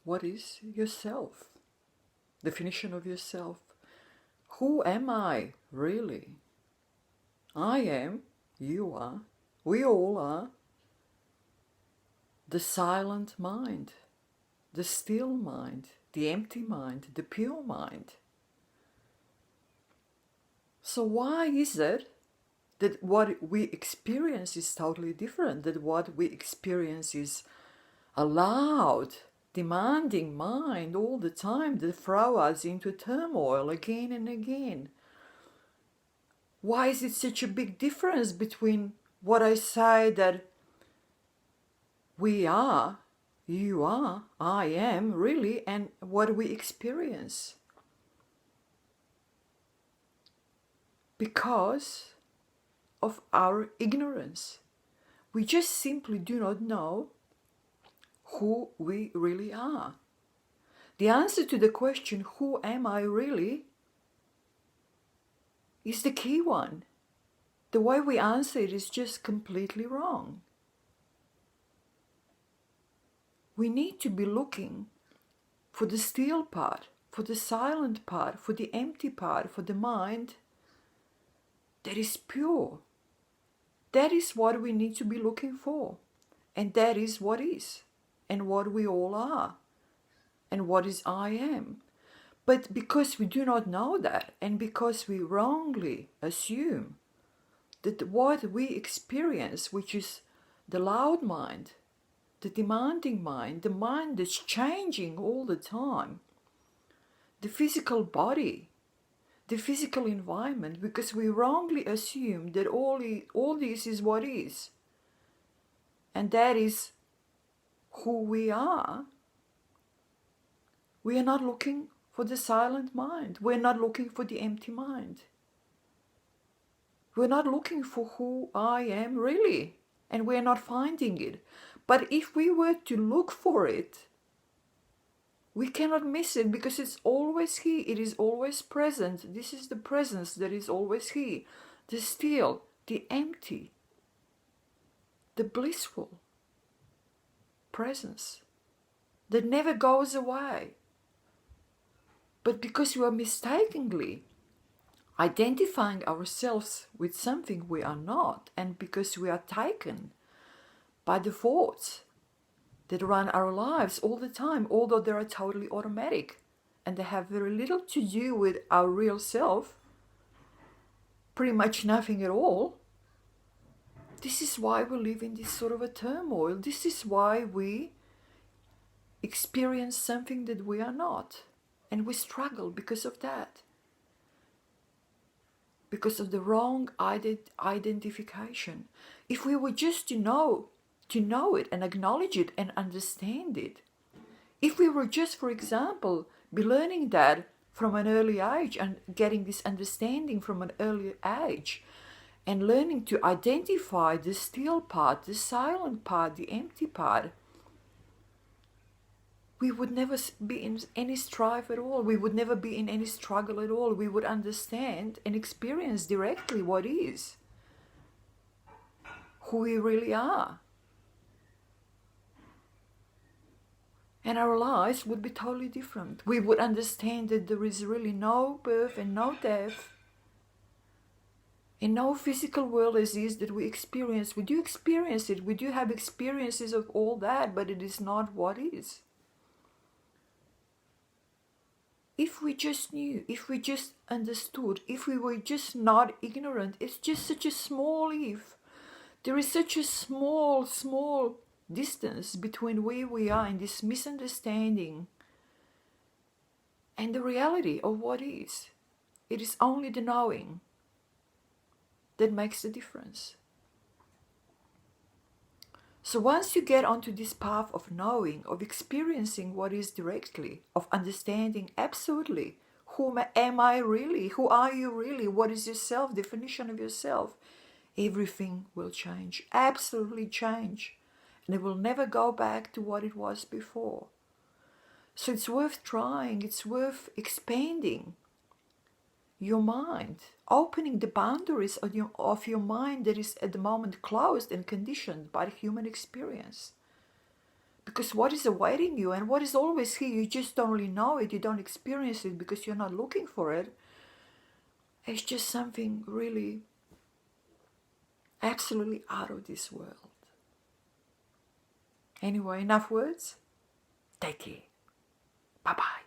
what is yourself? Definition of yourself. Who am I really? I am, you are, we all are the silent mind, the still mind, the empty mind, the pure mind. So why is it that what we experience is totally different, that what we experience is a loud, demanding mind all the time that throw us into turmoil again and again? Why is it such a big difference between what I say that we are, you are, I am really, and what we experience? Because of our ignorance. We just simply do not know who we really are. The answer to the question, who am I really, is the key one. The way we answer it is just completely wrong. We need to be looking for the still part, for the silent part, for the empty part, for the mind that is pure. That is what we need to be looking for. And that is what is, and what we all are, and what is I am. But because we do not know that, and because we wrongly assume that what we experience, which is the loud mind, the demanding mind, the mind that's changing all the time, the physical body, the physical environment, because we wrongly assume that all this is what is, and that is who we are not looking for the silent mind. We're not looking for the empty mind. We're not looking for who I am really, and we're not finding it. But if we were to look for it, we cannot miss it because it's always here. It is always present. This is the presence that is always here. The still, the empty, the blissful presence that never goes away. But because we are mistakenly identifying ourselves with something we are not, and because we are taken by the thoughts that run our lives all the time, although they are totally automatic and they have very little to do with our real self, pretty much nothing at all, this is why we live in this sort of a turmoil. This is why we experience something that we are not. And we struggle because of that. Because of the wrong identification. If we were just to know it and acknowledge it and understand it, if we were just, for example, be learning that from an early age and getting this understanding from an early age and learning to identify the still part, the silent part, the empty part, we would never be in any strife at all. We would never be in any struggle at all. We would understand and experience directly what is, who we really are. And our lives would be totally different. We would understand that there is really no birth and no death, and no physical world as is that we experience. We do experience it. We do have experiences of all that, but it is not what is. If we just knew, if we just understood, if we were just not ignorant, it's just such a small if. There is such a small distance between where we are in this misunderstanding and the reality of what is. It is only the knowing that makes the difference. So once you get onto this path of knowing, of experiencing what is directly, of understanding absolutely, who am I really? Who are you really? What is yourself? Definition of yourself? Everything will change, absolutely change. And it will never go back to what it was before. So it's worth trying, it's worth expanding your mind, opening the boundaries of your mind that is at the moment closed and conditioned by the human experience. Because what is awaiting you and what is always here, you just don't really know it, you don't experience it because you're not looking for it. It's just something really absolutely out of this world. Anyway, enough words. Take care. Bye-bye.